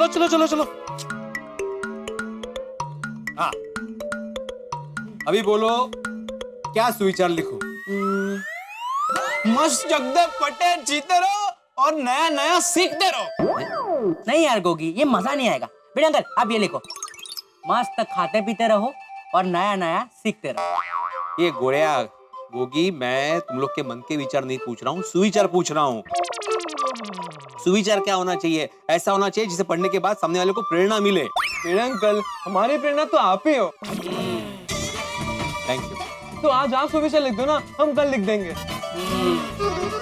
चलो चलो चलो। हाँ, अभी बोलो क्या सुविचार लिखूं? मस्त जगदे पटे जीते रहो और नया नया सीखते रहो। नहीं यार गोगी, ये मजा नहीं आएगा। बेटा अंकल आप ये लिखो, मस्त खाते पीते रहो और नया नया सीखते रहो। ये गोया गोगी, मैं तुम लोग के मन के विचार नहीं पूछ रहा हूँ, सुविचार पूछ रहा हूँ। सुविचार क्या होना चाहिए? ऐसा होना चाहिए जिसे पढ़ने के बाद सामने वाले को प्रेरणा मिले। मेरे अंकल, हमारी प्रेरणा तो आप ही हो। Thank you. तो आज आप सुविचार लिख दो ना, हम कल लिख देंगे।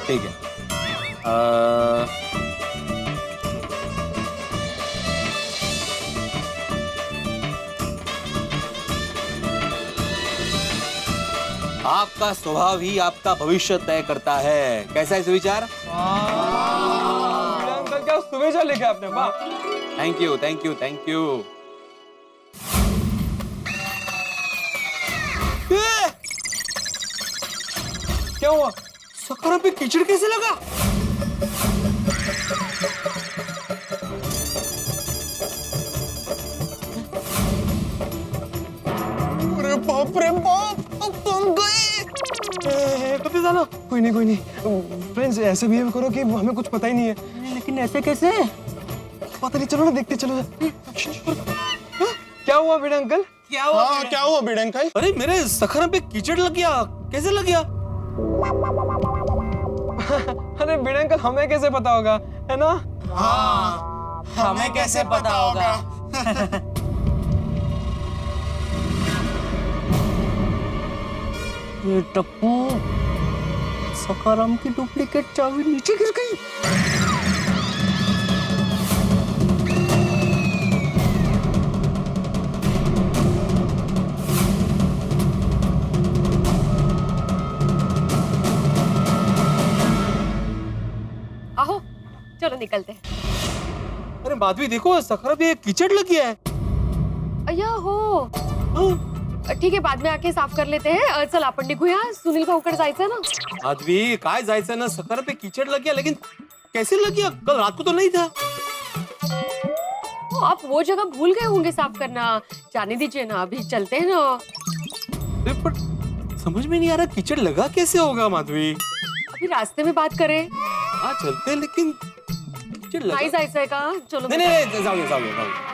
ठीक है। आपका स्वभाव ही आपका भविष्य तय करता है। कैसा है सुविचार? मेरे अंकल क्या सुविचार लिखा आपने? वाह, thank you thank you thank you. क्या हुआ? सखरा पे कीचड़ कैसे लगा? अरे बाप रे बाप, अब तुम गए। कभी जाना? कोई नहीं। फ्रेंड्स ऐसे बिहेव करो कि हमें कुछ पता ही नहीं है। लेकिन ऐसे कैसे? पता नहीं, चलो ना देखते चलो। क्या हुआ बेटा अंकल? क्या हुआ? हाँ, क्या हुआ बेटा अंकल? अरे मेरे सखरा पे कीचड़ लग गया। कैसे लग गया? अरे बेटा अंकल, हमें कैसे पता होगा, है ना? हाँ, हमें कैसे पता होगा? ये टप्पू, सखाराम की डुप्लीकेट चाबी नीचे गिर गई। आओ चलो निकलते हैं। अरे माधवी देखो, सखरा पे कीचड़ लग गया है। अय्या हो, हाँ। ठीक आहे बाद में आके साफ कर लेते हैं। चल आपण निघूया, सुनील भाऊकडे जायचं ना। माधवी काय जायचं ना, सखरा पे कीचड़ लग गया, लेकिन कैसे लग गया? कल रात को तो नहीं था। आप वो जगह भूल गए होंगे साफ करना। जाने दीजिए ना, अभी चलते हैं ना। अरे पर समझ में नहीं आ रहा कीचड़ लगा कैसे होगा माधवी? अभी रास्ते में बात करें। हाँ चलते हैं, लेकिन कीचड़ लगा। नाही जायचंय का? चलो नहीं नहीं नहीं, जाओगे जाओगे जाओगे।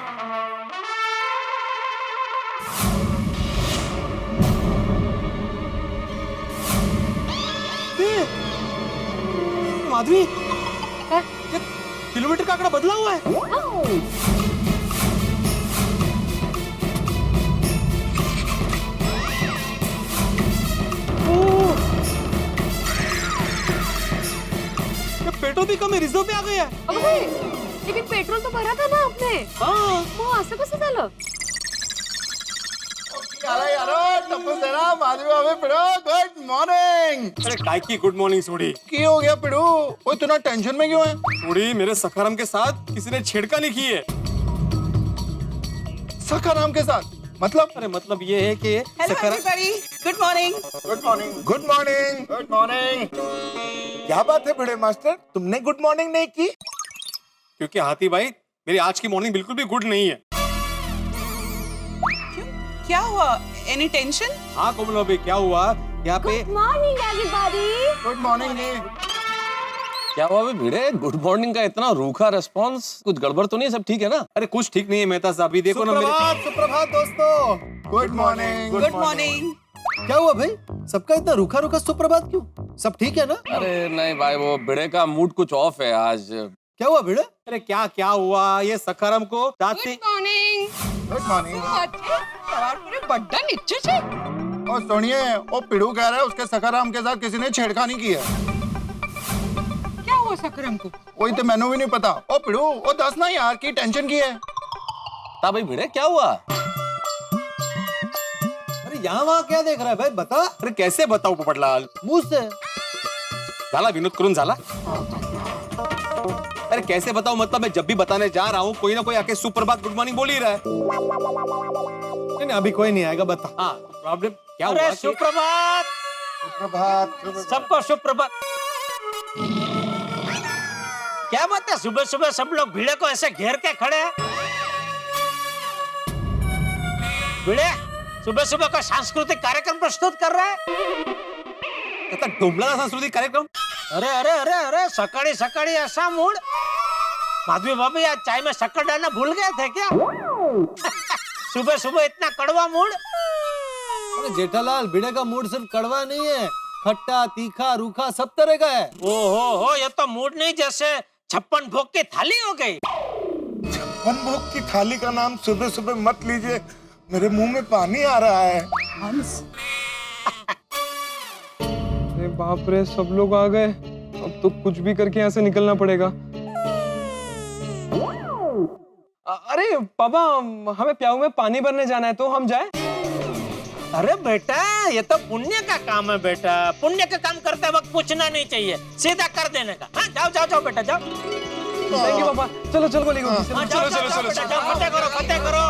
माधवी, काय? ये किलोमीटर का आंकड़ा बदला हुआ है। पेट्रोल भी कम है, रिजर्व पे आ गया है। अबे, लेकिन पेट्रोल तो भरा था ना आपने। हाँ। मग असं कसं झालं? Good morning. अरे काय की गुड मॉर्निंग सोडी? की हो गया पिड़ू? वो इतना टेंशन में क्यों है? सोडी, मेरे सखाराम के साथ किसी ने छेड़खानी की है। सखाराम के साथ? मतलब? अरे मतलब ये है कि good morning. Good morning. Good morning. Good morning. क्या बात है बड़े मास्टर, तुमने गुड मॉर्निंग नहीं की? क्योंकि हाथी भाई, मेरी आज की मॉर्निंग बिल्कुल भी गुड नहीं है। क्या हुआ? Any tension? हाँ कोमल भाभी, क्या हुआ यहाँ पे? Morning everybody. गुड मॉर्निंग जी। क्या हुआ बे भिड़े? गुड मॉर्निंग का इतना रूखा रिस्पॉन्स, कुछ गड़बड़ तो नहीं? सब ठीक है ना? अरे कुछ ठीक नहीं है मेहता साहब, ये देखो ना मेरे। सुप्रभात दोस्तों। Good morning. Good morning. क्या हुआ भाई? सबका इतना रूखा रूखा सुप्रभात क्यों? सब ठीक है ना? अरे नहीं भाई, वो भिड़े का मूड कुछ ऑफ है आज। क्या हुआ भिड़े? अरे क्या क्या हुआ? ये सखाराम को दांती। मॉर्निंग। Good morning. सवार पूरे बड्डा नीचे से। और सुनिए, वो पिड़ू कह रहा है उसके सखाराम के साथ किसी ने छेड़खानी की है। क्या हुआ सकरम को? वही तो मैंने भी नहीं पता। ओ पिड़ू, वो दस ना यार, की टेंशन की है। ता भाई भिड़े क्या हुआ? अरे यहाँ वहाँ क्या देख रहा है भाई, बता। अरे कैसे बताओ पोपटलाल? मुंह से। झाला विनोद करून झाला। अरे कैसे बताओ? मतलब मैं जब भी बताने जा रहा हूँ कोई ना कोई आके सुप्रभात गुड मॉर्निंग बोल ही रहा है। नहीं नहीं, अभी कोई नहीं आएगा, बता। हाँ प्रॉब्लम क्या हुआ? अरे सुप्रभात, सुप्रभात। सबको सुप्रभात। क्या बात है, सुबह सुबह सब लोग भिड़े को ऐसे घेर के खड़े हैं। भिड़े सुबह सुबह का सांस्कृतिक कार्यक्रम प्रस्तुत कर रहा है। डोंबला सांस्कृतिक कार्यक्रम। अरे अरे अरे अरे, सकाड़ी सकाड़ी ऐसा मूड। माधवी भाभी आज चाय में शक्कर डालना भूल गए थे क्या? सुबह सुबह इतना कड़वा मूड। अरे जेठालाल, भिड़े का मूड सिर्फ कड़वा नहीं है, खट्टा तीखा रूखा सब तरह का है। ओहो, ये तो मूड नहीं, जैसे 56 भोग की थाली हो गई। 56 भोग की थाली का नाम सुबह सुबह मत लीजिए, मेरे मुंह में पानी आ रहा है। हंस, अरे बाप रे, सब लोग आ गए। अब तो कुछ भी करके यहाँ से निकलना पड़ेगा। अरे पापा, हमें प्याऊ में पानी भरने जाना है, तो हम जाए? अरे बेटा, ये तो पुण्य का काम है बेटा। पुण्य का काम करते वक्त पूछना नहीं चाहिए, सीधा कर देने का। हाँ, जाओ जाओ जाओ बेटा, जाओ। थैंक यू पापा। चलो चलो गोली गोली। हाँ, जाओ जाओ जाओ बेटा, जाओ, फतेह करो, फतेह करो।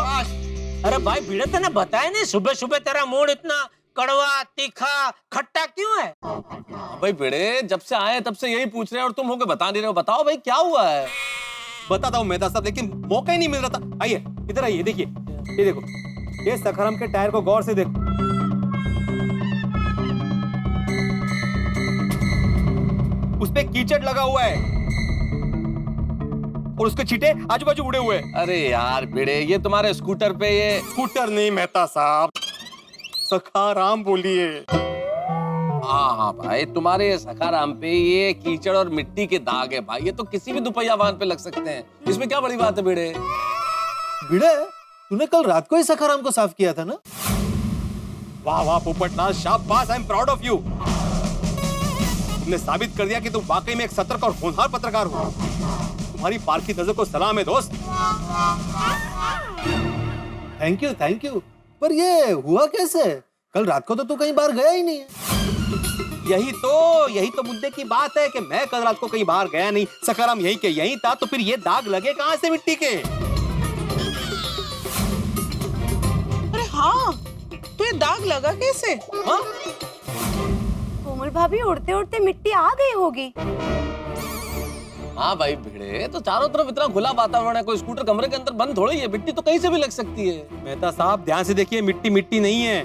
अरे भाई भिड़े, तेने बताया नहीं सुबह सुबह तेरा मूड इतना कड़वा तीखा खट्टा क्यों है? भाई भिड़े, जब से आए तब से यही पूछ रहे हैं और तुम होके बता नहीं रहे हो। बताओ भाई क्या हुआ है। बताता हूँ मेहता साहब, लेकिन मौका ही नहीं मिल रहा था। आइए इधर आइए, देखिए ये देखो, ये सखाराम के टायर को गौर से देखो। उस पे कीचड़ लगा हुआ है और उसके छींटे आजू बाजू उड़े हुए हैं। अरे यार भिड़े, ये तुम्हारे स्कूटर पे ये स्कूटर नहीं मेहता साहब, सखाराम बोलिए। हाँ भाई, तुम्हारे सखाराम पे ये कीचड़ और मिट्टी के दाग है भाई। ये तो किसी भी दुपहिया वाहन पे लग सकते हैं, इसमें क्या बड़ी बात है भिड़े। भिड़े, तूने कल रात को ही सखाराम को साफ किया था ना? वाह वाह पोपटलाल, शाबाश, I am proud of you. तुमने साबित कर दिया कि तुम वाकई में एक सतर्क और होनहार पत्रकार हो। तुम्हारी पारखी नजर को सलाम है दोस्त। Thank you. पर ये हुआ कैसे? कल रात को तो तू कहीं बाहर गया ही नहीं है। यही तो मुद्दे की बात है कि मैं कल रात को कहीं बाहर गया नहीं, सखाराम यहीं के यहीं था, तो फिर ये दाग लगे कहां से मिट्टी के? अरे हाँ, तो ये दाग लगा कैसे? हाँ? कोमल भाभी, उड़ते उड़ते मिट्टी आ गई होगी। हाँ भाई भिड़े, तो चारों तरफ इतना खुला वातावरण है, कोई स्कूटर कमरे के अंदर बंद थोड़ी है, मिट्टी तो कहीं से भी लग सकती है। मेहता साहब ध्यान से देखिए, मिट्टी मिट्टी नहीं है।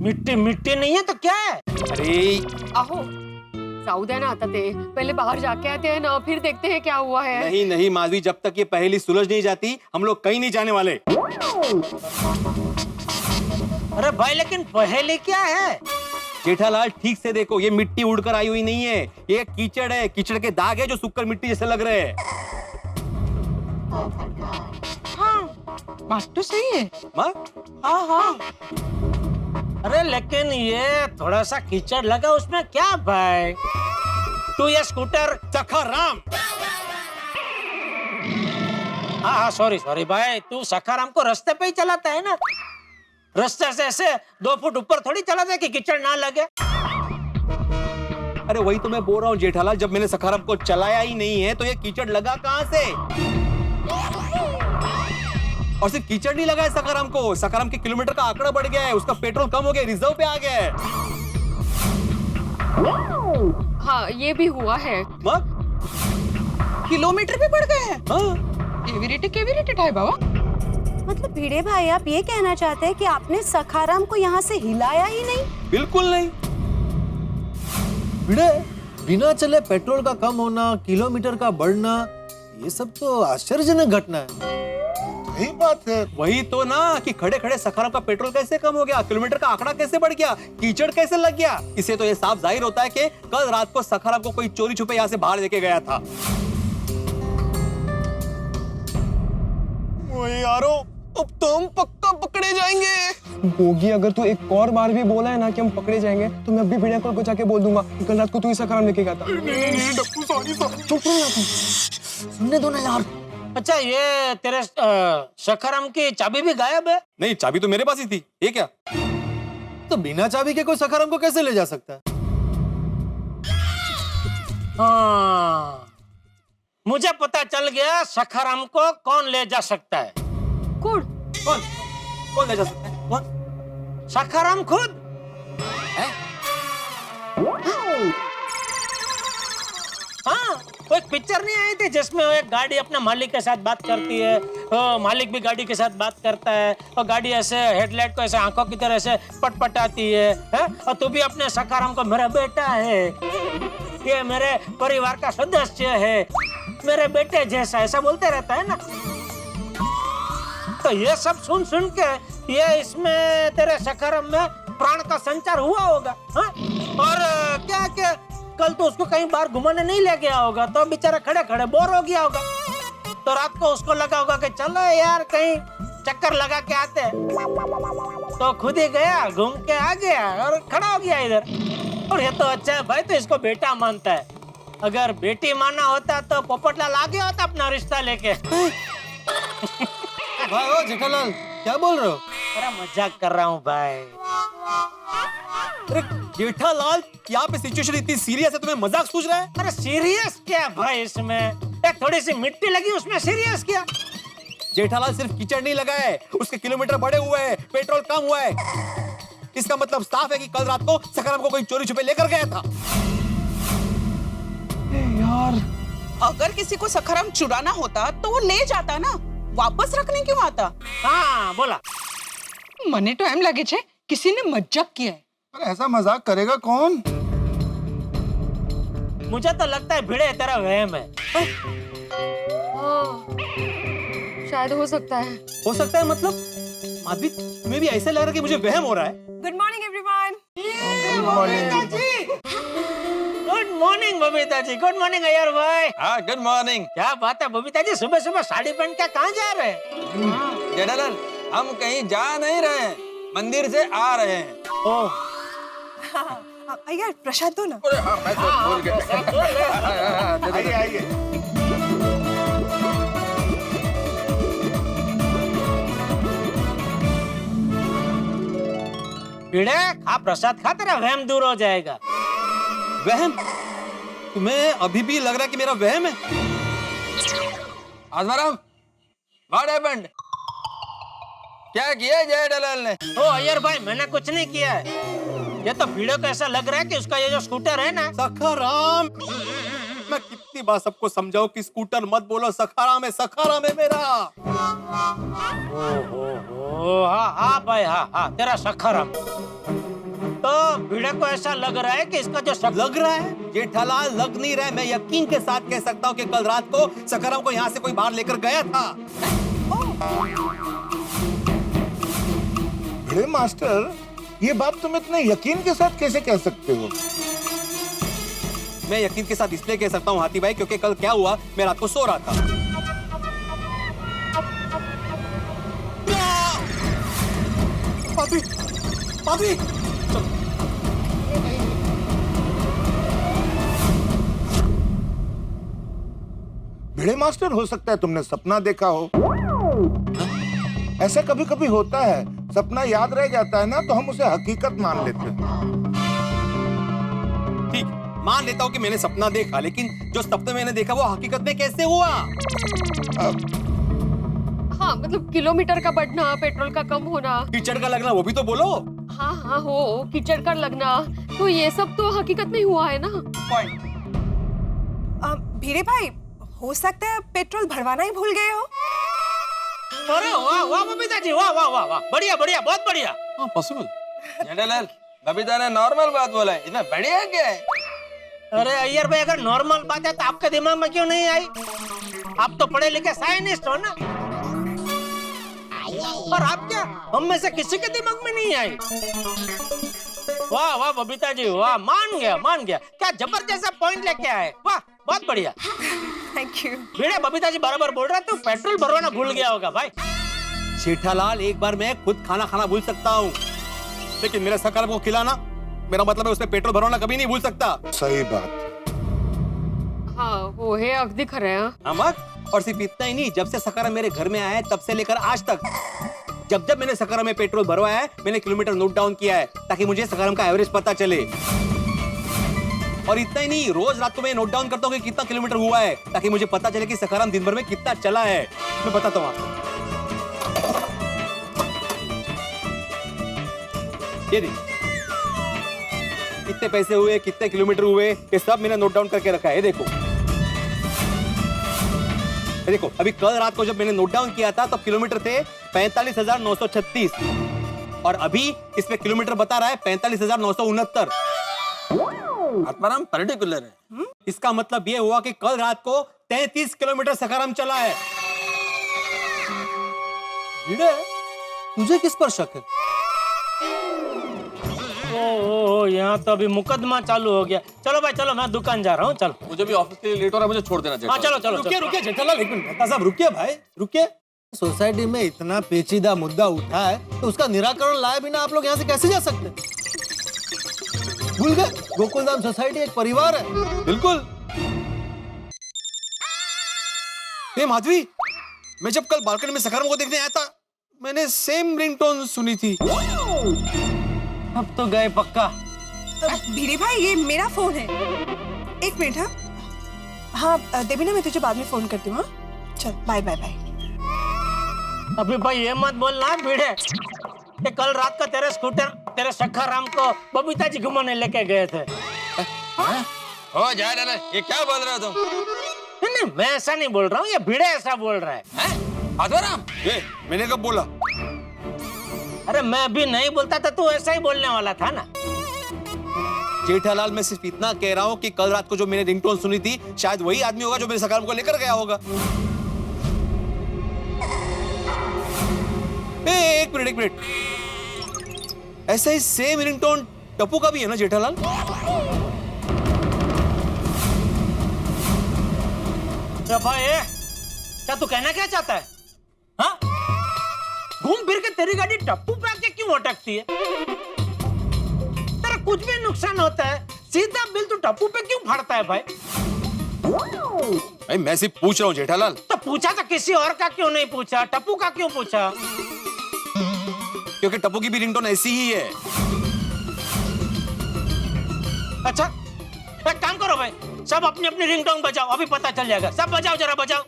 मिट्टी मिट्टी नहीं है तो क्या है? अरे आहो, जाऊ द्या ना आता ते, पहले बाहर जाके आते हैं ना, फिर देखते हैं क्या हुआ है। नहीं नहीं माधवी, जब तक ये पहेली सुलझ नहीं जाती हम लोग कहीं नहीं जाने वाले। अरे भाई, लेकिन पहेली क्या है? जेठालाल ठीक से देखो, ये मिट्टी उड़कर आई हुई नहीं है, ये कीचड़ है, कीचड़ के दाग है जो सूखकर मिट्टी जैसे लग रहे हैं। हाँ, बात तो सही है। माँ? हाँ हाँ, अरे लेकिन ये थोड़ा सा कीचड़ लगा, उसमें क्या भाई? तू ये स्कूटर सखाराम। हाँ हाँ, सॉरी भाई, तू सखाराम को रास्ते पे ही चलाता है ना? रास्ते से ऐसे 2 फुट ऊपर थोड़ी चलाता है कि कीचड़ ना लगे। अरे वही तो मैं बोल रहा हूँ जेठालाल, जब मैंने सखाराम को चलाया ही नहीं है तो ये कीचड़ लगा कहाँ से? और सिर्फ कीचड़ नहीं लगा है सखाराम को, सखाराम के किलोमीटर का आंकड़ा बढ़ गया है, उसका पेट्रोल कम हो गया, रिजर्व पे आ गया है। हाँ, ये भी हुआ है। किलोमीटर भी बढ़ गए हैं। हाँ? केवीरेटेड है बाबा। मतलब भिड़े भाई, आप ये कहना चाहते हैं कि आपने सखाराम को यहाँ से हिलाया ही नहीं? बिल्कुल नहीं। भिड़े, बिना चले पेट्रोल का कम होना, किलोमीटर का बढ़ना, ये सब तो आश्चर्यजनक घटना है। सही बात है। वही तो ना कि खड़े खड़े सखाराम का पेट्रोल कैसे कम हो गया, किलोमीटर का आंकड़ा कैसे बढ़ गया, कीचड़ कैसे लग गया। इससे तो ये साफ जाहिर होता है कि कल रात को सखाराम को कोई चोरी छुपे यहाँ से बाहर लेके गया था। यारो, अब तो हम पक्का पकड़े जाएंगे। बोगी, अगर तू एक और बार भी बोला है ना कि हम पकड़े जाएंगे, तो मैं अभी भिड़े को जाके बोल दूंगा कि कल रात को तू ही सखाराम लेके गया था। चुप रहो ना तुम। सुनने दो ना यार। अच्छा, ये तेरे सखाराम की चाबी भी गायब है? नहीं, चाबी तो मेरे पास ही थी। ये क्या? तो बिना चाबी के कोई सखाराम को कैसे ले जा सकता है? हाँ, मुझे पता चल गया सखाराम को कौन ले जा सकता है। कौन? कौन ले जा सकता है? कौन? सखाराम खुद। हाँ, पिक्चर नहीं आई थी जिसमें वो एक गाड़ी अपने मालिक के साथ बात करती है, मालिक भी गाड़ी के साथ बात करता है और गाड़ी ऐसे हेडलाइट को ऐसे आंखों की तरह से पटपटाती है? और तू भी अपने सखाराम को मेरा बेटा है, ये मेरे परिवार का सदस्य है, मेरे बेटे जैसा ऐसा बोलते रहता है ना। तो ये सब सुन सुन के ये इसमें तेरे सखाराम में प्राण का संचार हुआ होगा। हाँ? और क्या क्या कल तो उसको कहीं बाहर घुमाने नहीं ले गया होगा तो बेचारा खड़े खड़े बोर हो गया होगा, तो रात को उसको लगा होगा कि चलो यार कहीं चक्कर लगा के आते हैं, तो खुद ही गया, घूम के आ गया और खड़ा हो गया इधर। और ये तो अच्छा है भाई, तो इसको बेटा मानता है। अगर बेटी माना होता तो पोपटलाल आ गया होता अपना रिश्ता लेके। भाई ओ जेठालाल, क्या बोल रहे हो? अरे मजाक कर रहा हूँ भाई। अरे जेठालाल, यहाँ पे सिचुएशन इतनी सीरियस है, तुम्हें मजाक सूझ रहा है? अरे सीरियस क्या भाई, इसमें एक थोड़ी सी मिट्टी लगी उसमें सीरियस क्या? जेठालाल सिर्फ कीचड़ नहीं लगा है, उसके किलोमीटर बढ़े हुए हैं, पेट्रोल कम हुआ है। इसका मतलब साफ है कि कल रात को सखाराम को कोई चोरी छुपे लेकर गया था। यार, अगर किसी को सखाराम चुराना होता तो वो ले जाता ना, वापस रखने क्यों आता? हाँ बोला। मने तो एम लगे छे किसी ने मजाक किया है। पर ऐसा मजाक करेगा कौन? मुझे तो लगता है भिड़े तेरा वहम है। हाँ, शायद हो सकता है। हो सकता है मतलब? माधवी, तुम्हें भी ऐसा लग रहा है कि मुझे वहम हो रहा है? Good morning everyone. Good morning Babita ji, good morning Iyer भाई। हाँ गुड मॉर्निंग। क्या बात है बबीता जी, सुबह सुबह साड़ी पहन के कहाँ जा रहे हैं? जेठालाल, हम कहीं जा नहीं रहे हैं, मंदिर से आ रहे हैं। ओह यार प्रसाद दो ना। अरे हाँ, मैं तो भूल गया। आइए आइए। भिड़े खा प्रसाद खा, तेरा वहम दूर हो जाएगा। वहम? तुम्हें अभी भी लग रहा है कि मेरा वहम है? Atmaram, what happened? क्या किया जेठालाल ने? ओ अय्यर भाई, मैंने कुछ नहीं किया है। ये तो भिड़े को ऐसा लग रहा है कि उसका ये जो स्कूटर है ना। सखाराम, मैं कितनी बार सबको समझाऊं कि स्कूटर मत बोलो, सखाराम है मेरा। ओह हाँ हाँ भाई, हाँ हाँ तेरा सखाराम। तो भिड़े को ऐसा लग रहा है कि इसका जो लग रहा है? जेठालाल, लग नहीं रहा है, मैं यकीन के साथ कह सकता हूँ कि कल रात को सखाराम को यहाँ से कोई बाहर लेकर गया था। भिड़े मास्टर, ये बात तुम इतने यकीन के साथ कैसे कह सकते हो? मैं यकीन के साथ इसलिए कह सकता हूँ हाथी भाई, क्योंकि कल क्या हुआ, मैं रात को सो रहा था। माधवी, भिड़े मास्टर, हो सकता है तुमने सपना देखा हो। ऐसा कभी कभी होता है, सपना याद रह जाता है ना, तो हम उसे हकीकत मान लेते हैं। ठीक, मान लेता हूँ कि मैंने सपना देखा, लेकिन जो सपना मैंने देखा वो हकीकत में कैसे हुआ? हाँ मतलब किलोमीटर का बढ़ना, पेट्रोल का कम होना, कीचड़ का लगना, वो भी तो बोलो। हाँ हाँ हो, कीचड़ का लगना, तो ये सब तो हकीकत में हुआ है ना। भिड़े भाई, हो सकता है पेट्रोल भरवाना ही भूल गए हो। अरे वाह वाह बबीता जी, वाह वाह वाह वाह, बढ़िया बढ़िया, बहुत बढ़िया। पॉसिबल। जेठालाल, बबीता ने नॉर्मल बात बोला है, इसमें बढ़िया क्या है? अरे अय्यर भाई, अगर नॉर्मल बात है तो आपके दिमाग में क्यों नहीं आई? आप तो पढ़े लिखे साइंटिस्ट हो ना। और आप क्या, हम में से किसी के दिमाग में नहीं आई? वाह वाह बबीता जी, वाह, मान गया। क्या जबरदस्त पॉइंट लेके आए, वाह बहुत बढ़िया। Thank you. भिड़े, बबीता जी बराबर बोल रहा है, तू पेट्रोल भरवाना भूल गया होगा भाई। जेठालाल, एक बार मैं खुद खाना भूल सकता हूँ, लेकिन मेरे सखाराम को खिलाना, मेरा मतलब है उसमें पेट्रोल भरवाना कभी नहीं भूल सकता। सही बात। हाँ वो है, अगदी खरं है। अमक, और सिर्फ इतना ही नहीं, जब से सखाराम मेरे घर में आया है तब से लेकर आज तक, जब मैंने सखाराम में पेट्रोल भरवाया है, मैंने किलोमीटर नोट डाउन किया है ताकि मुझे सखाराम का एवरेज पता चले। और इतना ही नहीं, रोज रात को मैं नोट डाउन करता हूँ कि कितना किलोमीटर हुआ है, ताकि मुझे पता चले कि सखाराम दिन भर में कितना चला है। मैं बताता हूँ आपको, ये देखिए कितने पैसे हुए, कितने किलोमीटर हुए, ये सब मैंने नोट डाउन करके रखा है। ये देखो, देखो अभी कल रात को जब मैंने नोट डाउन किया था तो किलोमीटर थे 45,936 और अभी इसमें किलोमीटर बता रहा है 45,969। आत्माराम पर्टिकुलर है। इसका मतलब ये हुआ कि कल रात को 33 किलोमीटर सखाराम चला है। भिड़े तुझे किस पर शक है? ओ यहाँ तो अभी मुकदमा चालू हो गया। चलो भाई चलो, मैं दुकान जा रहा हूँ। चलो मुझे भी ऑफिस के लिए लेट हो रहा है, मुझे छोड़ देना हाँ चाहिए। चलो चलो रुकिए रुकिए जेठालाल, एक मिनट मेहता साहब रुकिए भाई रुकिए। सोसाइटी में इतना पेचीदा मुद्दा उठा है तो उसका निराकरण लाए बिना आप लोग यहाँ से कैसे जा सकते? भूल गए गोकुलधाम सोसाइटी एक परिवार है। बिल्कुल। ए माधवी, मैं जब कल बालकनी में सखाराम को देखने आया था मैंने सेम रिंगटोन सुनी थी। अब तो गए पक्का। भिड़े भाई ये मेरा फोन है। एक मिनट। हाँ देवीना, मैं तुझे बाद में फोन करती हूँ। हाँ चल बाय बाय बाय। अभी भाई ये मत बोलना भिड़े कि कल रात का तेरे स्कूटर तेरे सखाराम को बबीता जी घुमाने लेके गए थे। हो जा डाले, ये क्या बोल रहे हो तुम? नहीं मैं ऐसा नहीं बोल रहा हूँ, ये भिड़े ऐसा बोल रहा है। आत्माराम, मैंने कब बोला? अरे मैं भी नहीं बोलता था, तू ऐसा ही बोलने वाला था ना। जेठालाल, मैं सिर्फ इतना कह रहा हूँ कि कल रात को जो मैंने रिंगटोन सुनी थी शायद वही आदमी होगा जो मेरे सखाराम को लेकर गया होगा। एक मिनट, ऐसा ही सेम रिंगटोन टप्पू का भी है ना जेठालाल? भाई क्या तू कहना क्या चाहता है? हाँ? घूम फिर के तेरी गाड़ी टप्पू पे आके क्यों अटकती है? तेरा कुछ भी नुकसान होता है सीधा बिल तू टप्पू पे क्यों फाड़ता है भाई? भाई मैं सिर्फ पूछ रहा हूँ जेठालाल। तो पूछा तो किसी और का क्यों नहीं पूछा? टप्पू का क्यों पूछा? क्योंकि टप्पू की भी रिंगटोन ऐसी ही है। अच्छा एक काम करो भाई, सब अपनी अपनी रिंगटोन बजाओ, अभी पता चल जाएगा। सब बजाओ, जरा बजाओ।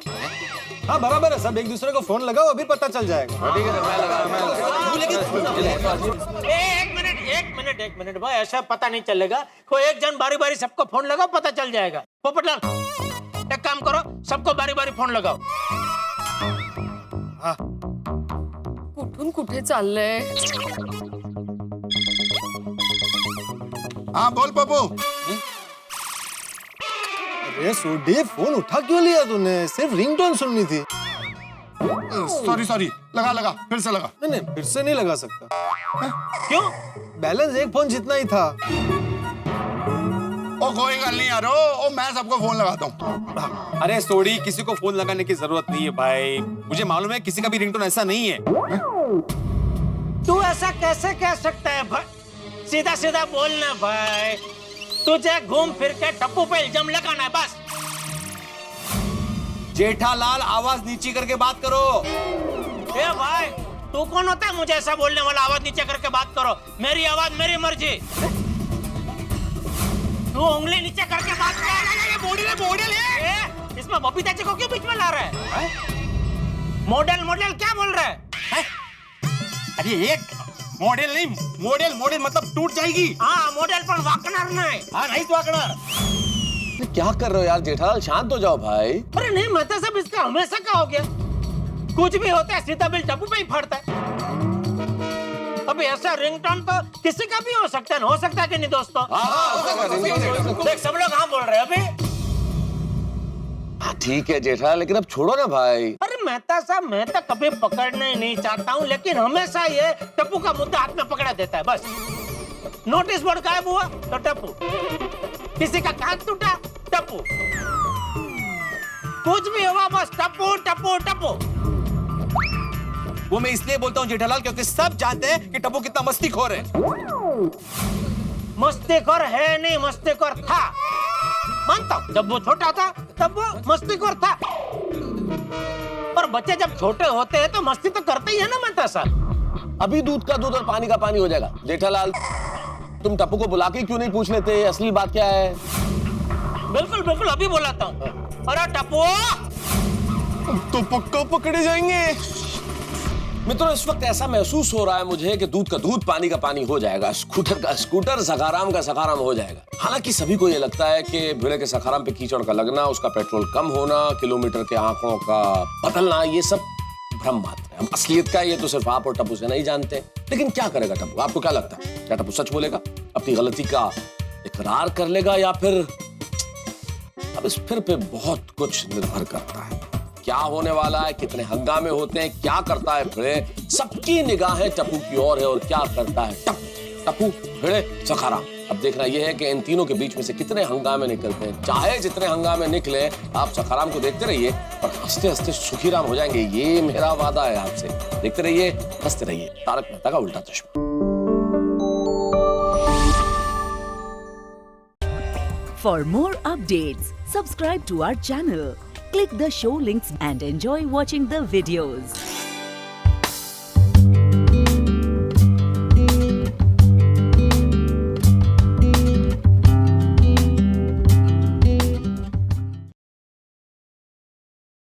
हाँ बराबर है, सब एक दूसरे को फोन लगाओ, अभी पता चल जाएगा। एक मिनट भाई, ऐसा पता नहीं चलेगा। कोई एक जन बारी बारी सबको फोन लगाओ, पता चल जाएगा। पोपटलाल एक काम करो, सबको बारी बारी फोन लगाओ। कुठून कुठे चाललंय? हाँ बोल पप्पू। अरे सोडी, फोन उठा क्यों लिया तूने? सिर्फ रिंगटोन सुननी थी। सॉरी लगा फिर से लगा। नहीं फिर से नहीं लगा सकता। क्यों? बैलेंस एक फोन जितना ही था। ओ कोई गल नहीं यार, ओ मैं सबको फोन लगाता हूँ। अरे सोडी, किसी को फोन लगाने की जरूरत नहीं है भाई। मुझे मालूम है किसी का भी रिंगटोन ऐसा नहीं है। तू ऐसा कैसे कह सकता है भाई? सीधा सीधा बोलना भाई। तुझे घूम फिर के टप्पू पे इल्जाम लगाना है बस। जेठालाल, आवाज नीची करके बात करो। ए भाई, तू कौन होता है मुझे ऐसा बोलने वाला? आवाज नीचे करके बात करो। मेरी आवाज मेरी मर्जी। तू उंगली नीचे करके बात कर। मॉडल है। इसमें बबीता जी को क्यों बीच में ला रहा है? मॉडल क्या बोल रहा है? अरे एक मॉडल नहीं, मॉडल मतलब टूट जाएगी। हाँ मॉडल पर वाकणार नहीं। हाँ नहीं वाकणार। क्या कर रहे हो यार जेठालाल, शांत हो जाओ भाई। अरे नहीं मेहता साहब, इसका हमेशा का हो गया। कुछ भी होता है सीधा बिल टप्पू पे ही फटता है। अभी ऐसा रिंगटोन तो किसी का भी हो सकता है, हो सकता है कि नहीं दोस्तों? देख सब लोग हाँ बोल रहे हैं अभी। हाँ ठीक है जेठालाल, लेकिन अब छोड़ो ना भाई। अरे मेहता साहब, मैं तो कभी पकड़ना ही नहीं चाहता हूँ, लेकिन हमेशा ये टप्पू का मुद्दा हाथ में पकड़ा देता है बस। नोटिस बोर्ड गायब हुआ तो टप्पू, किसी का कांच टूटा टप्पू, कुछ भी हुआ बस टप्पू टप्पू टप्पू। वो मैं इसलिए बोलता हूँ जेठालाल क्योंकि सब जानते हैं कि टप्पू कितना मस्तीखोर है। मस्तीखोर है नहीं, मस्तीखोर था। मानता हूँ जब वो छोटा था तब वो मस्तीखोर था। पर बच्चे जब छोटे होते हैं तो मस्ती तो करते ही है ना मेहता साहब। अभी दूध का दूध और पानी का पानी हो जाएगा। जेठालाल, तुम टप्पू को बुला के क्यों नहीं पूछ लेते असली बात क्या है? बिल्कुल अभी बुलाता हूँ। अरे टप्पू, तो पक्का पकड़े जाएंगे। मित्रों, इस वक्त ऐसा महसूस हो रहा है मुझे कि दूध का दूध पानी का पानी हो जाएगा, स्कूटर का स्कूटर सखाराम का सखाराम हो जाएगा। हालांकि सभी को यह लगता है कि भिड़े के सखाराम पे कीचड़ का लगना, उसका पेट्रोल कम होना, किलोमीटर के आंकड़ों का बदलना, ये सब भ्रम मात्र है। हम असलियत का ये तो सिर्फ आप और टप्पू से नहीं जानते। लेकिन क्या करेगा टप्पू? आपको क्या लगता है? क्या टप्पू सच बोलेगा, अपनी गलती का इकरार कर लेगा, या फिर अब इस फिर पे बहुत कुछ निर्भर करता है। क्या होने वाला है, कितने हंगामे होते हैं, क्या करता है भिड़े, सबकी निगाहें टप्पू की ओर है। और क्या करता है टप्पू, भिड़े, सखाराम। अब देखना यह है कि इन तीनों के बीच में से कितने हंगामे निकलते हैं। चाहे जितने हंगामे निकले, आप सखाराम को देखते रहिए और हंसते हंसते सुखीराम हो जाएंगे। ये मेरा वादा है आपसे। देखते रहिए, हंसते रहिए। तारक मेहता का उल्टा चश्मा। For more updates, subscribe to our channel, click the show links and enjoy watching the videos.